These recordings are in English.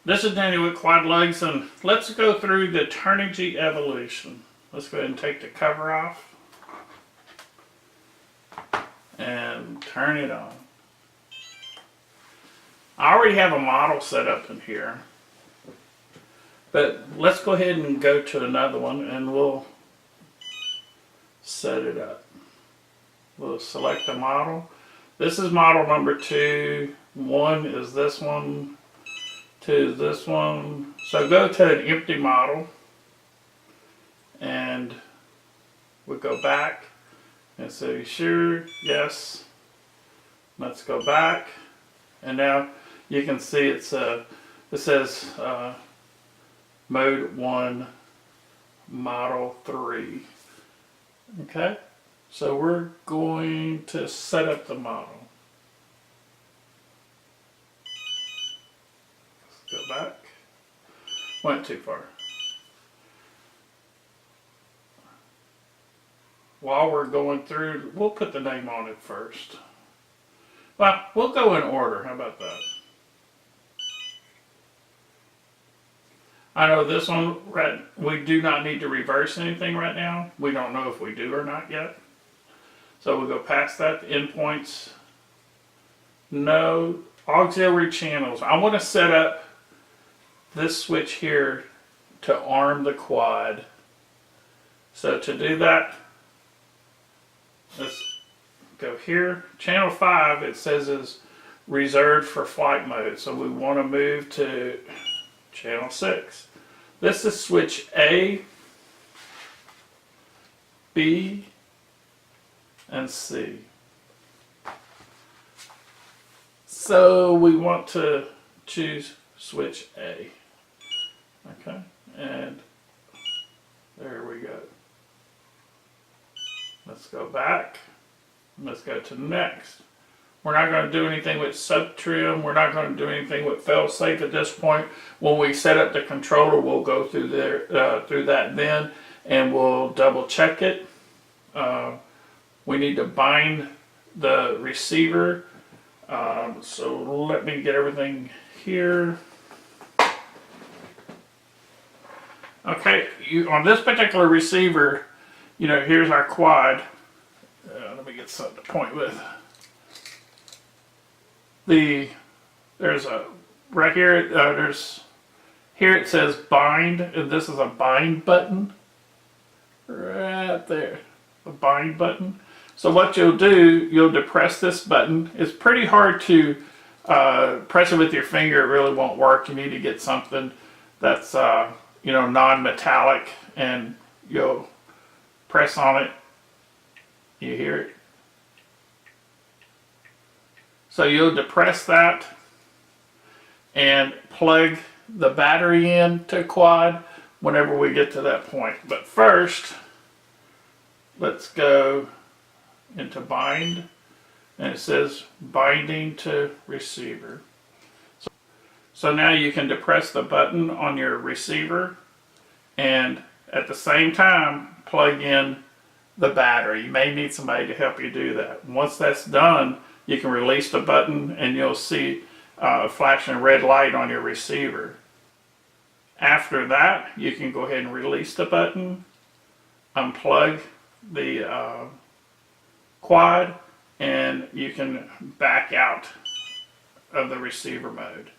This is Danny with QuadLugs, and let's go through the Turnigy Evolution. Let's go ahead and take the cover off and turn it on. I already have a model set up in here, but let's go ahead and go to another one and we'll set it up. We'll select the model. This is model number 2. 1 is this one. 2 is this one. So go to an empty model and we'll go back and say sure, yes. Let's go back, and now you can see it says mode 1 model 3. Okay, so we're going to set up the model. Go back. Went too far. While we're going through, we'll put the name on it first. Well, we'll go in order. How about that? I know this one, right, we do not need to reverse anything right now. We don't know if we do or not yet. So we'll go past that. Endpoints. No. Auxiliary channels. I want to set up this switch here to arm the quad. So to do that, let's go here. Channel 5, it says, is reserved for flight mode. So we want to move to channel 6. This is switch A, B, and C. So we want to choose switch A. Okay, and there we go. Let's go back. Let's go to next. We're not going to do anything with sub-trim. We're not going to do anything with fail-safe at this point. When we set up the controller, we'll go through there, through that then, and we'll double check it. We need to bind the receiver. So let me get everything here. Okay, on this particular receiver, here's our quad. Let me get something to point with. There's a right here. Here it says bind, and this is a bind button. Right there, a bind button. So what you'll do, you'll depress this button. It's pretty hard to press it with your finger. It really won't work. You need to get something that's non-metallic, and you'll press on it. You hear it? So you'll depress that and plug the battery in to quad whenever we get to that point. But first, let's go into bind, and it says binding to receiver. So now you can depress the button on your receiver and at the same time plug in the battery. You may need somebody to help you do that. Once that's done, you can release the button and you'll see flashing a red light on your receiver. After that, you can go ahead and release the button, unplug the quad, and you can back out of the receiver mode.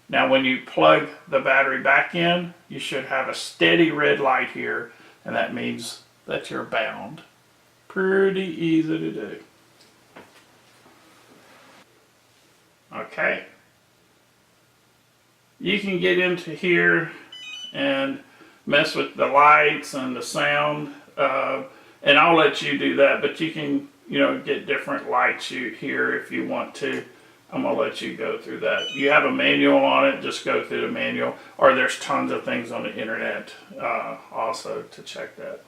Now when you plug the battery back in, you should have a steady red light here, and that means that you're bound. Pretty easy to do. Okay. You can get into here and mess with the lights and the sound, and I'll let you do that, but you can get different lights here if you want to. I'm going to let you go through that. You have a manual on it, just go through the manual, or there's tons of things on the internet also to check that.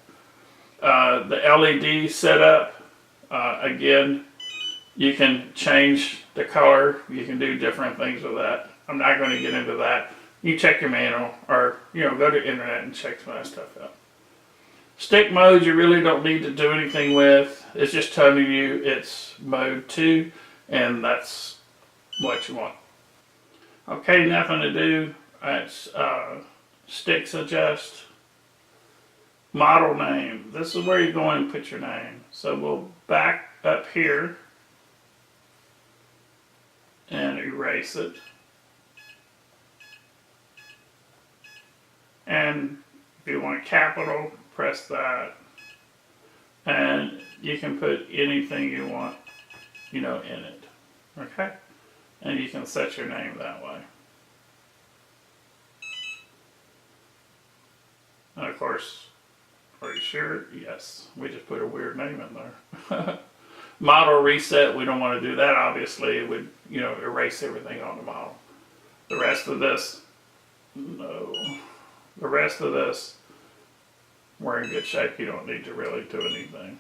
The LED setup, again, you can change the color, you can do different things with that. I'm not going to get into that. You check your manual, or go to the internet and check some of that stuff out. Stick mode you really don't need to do anything with. It's just telling you it's mode 2, and that's what you want. Okay, nothing to do. That's sticks adjust. Model name. This is where you go in and put your name. So we'll back up here and erase it. And if you want capital, press that. And you can put anything you want, in it. Okay? And you can set your name that way. And of course, are you sure? Yes. We just put a weird name in there. Model reset, we don't want to do that. Obviously, it would, erase everything on the model. The rest of this, no. The rest of this, we're in good shape. You don't need to really do anything.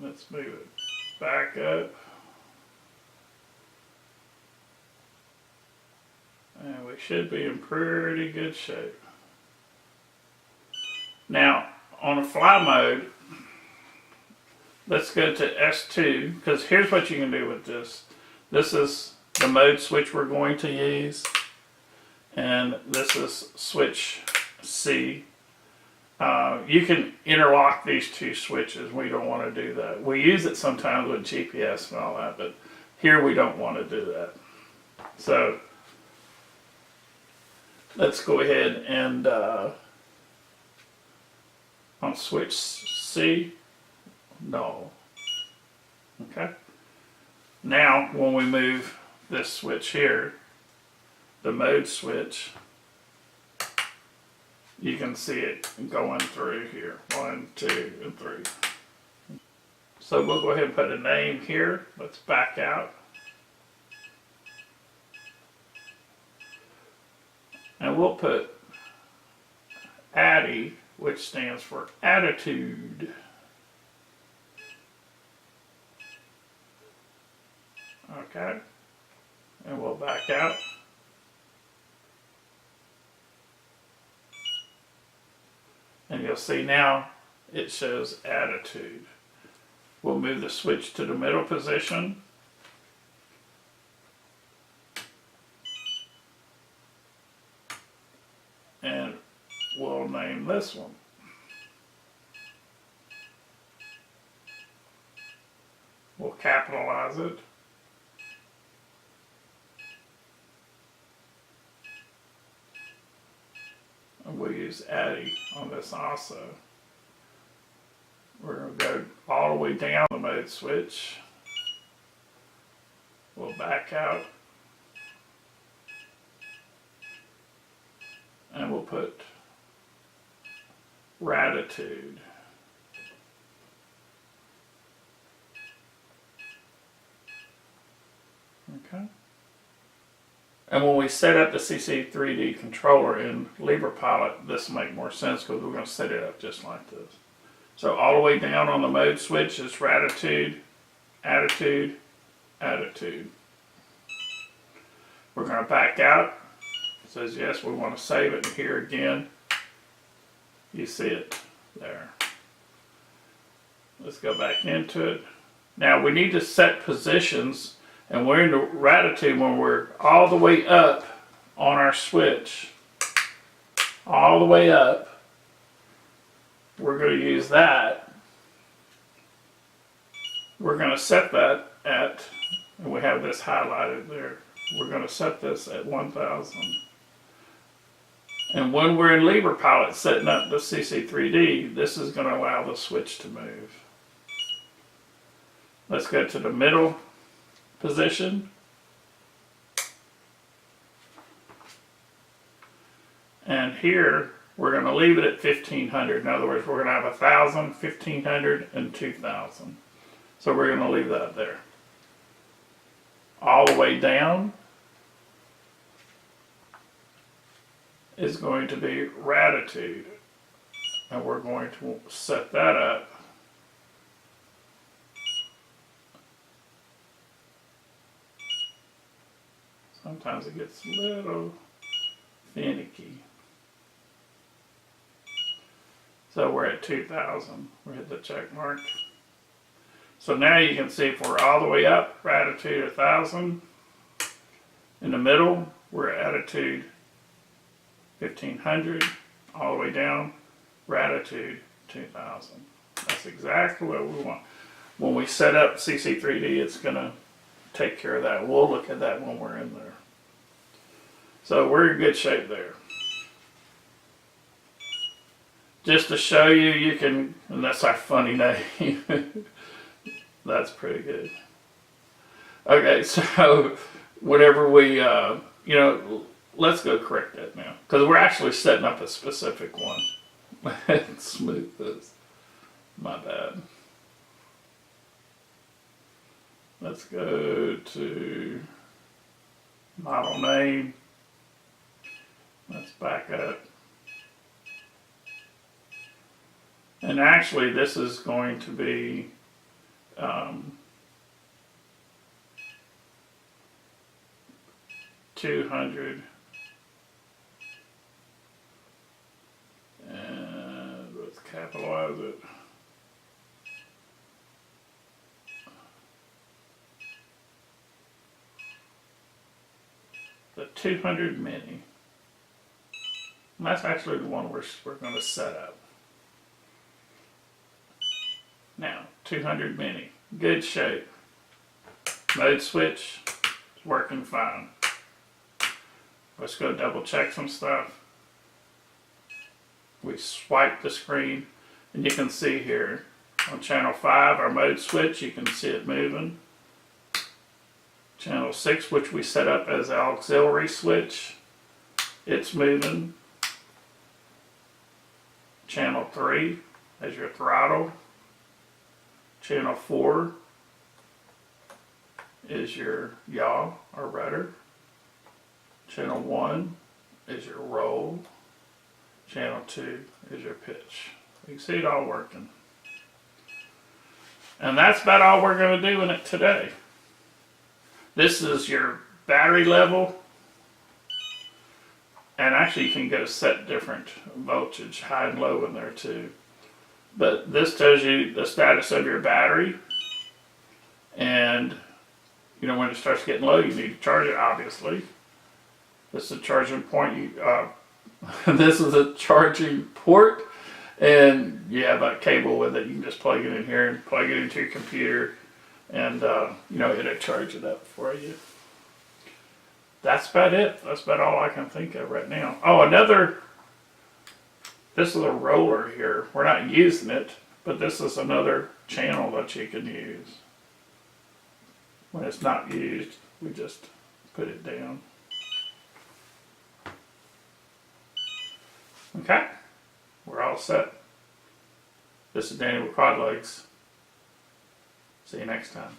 Let's move it back up. And we should be in pretty good shape. Now, on a fly mode, let's go to S2, because here's what you can do with this. This is the mode switch we're going to use, and this is switch C. You can interlock these two switches. We don't want to do that. We use it sometimes with GPS and all that, but here we don't want to do that. So let's go ahead and on switch C, no. Okay. Now, when we move this switch here, the mode switch, you can see it going through here. 1, 2, and 3. So we'll go ahead and put a name here. Let's back out. And we'll put Addy, which stands for attitude. Okay. And we'll back out. And you'll see now it shows attitude. We'll move the switch to the middle position. And we'll name this one. We'll capitalize it. And we'll use Addy on this also. We're going to go all the way down the mode switch. We'll back out. And we'll put Ratitude. Okay. And when we set up the CC3D controller in LibrePilot, this will make more sense because we're going to set it up just like this. So all the way down on the mode switch is Ratitude, Attitude, Attitude. We're going to back out. It says yes, we want to save it. And here again, you see it there. Let's go back into it. Now we need to set positions, and we're in the Ratitude when we're all the way up on our switch. All the way up. We're going to use that. We're going to set that at, and we have this highlighted there. We're going to set this at 1000. And when we're in LibrePilot setting up the CC3D, this is going to allow the switch to move. Let's go to the middle position. And here, we're going to leave it at 1500. In other words, we're going to have 1000, 1500, and 2000. So we're going to leave that there. All the way down is going to be Ratitude. And we're going to set that up. Sometimes it gets a little finicky. So we're at 2000. We hit the check mark. So now you can see if we're all the way up, Ratitude 1000. In the middle, we're at attitude 1500. All the way down, we're at attitude 2000. That's exactly what we want. When we set up CC3D, it's going to take care of that. We'll look at that when we're in there. So we're in good shape there. Just to show you, you can, and that's our funny name. That's pretty good. Okay, so whenever we, you know, let's go correct that now. Because we're actually setting up a specific one. Smooth this. My bad. Let's go to model name. Let's back up. And actually this is going to be 200 and let's capitalize it. The 200 mini. And that's actually the one we're going to set up. Now, 200 mini, good shape. Mode switch is working fine. Let's go double check some stuff. We swipe the screen and you can see here on channel 5 our mode switch, you can see it moving. Channel 6, which we set up as auxiliary switch, it's moving. Channel 3 as your throttle. Channel 4 is your yaw or rudder. Channel 1 is your roll. Channel 2 is your pitch. You can see it all working. And that's about all we're going to do in it today. This is your battery level. And actually you can go set different voltage, high and low in there too. But this tells you the status of your battery. And you know, when it starts getting low, you need to charge it, obviously. This is a charging point. This is a charging port. And you have a cable with it. You can just plug it in here and plug it into your computer. And, you know, it'll charge it up for you. That's about it. That's about all I can think of right now. Oh, this is a roller here. We're not using it, but this is another channel that you can use. When it's not used, we just put it down. Okay, we're all set. This is Danny with QuadLugs. See you next time.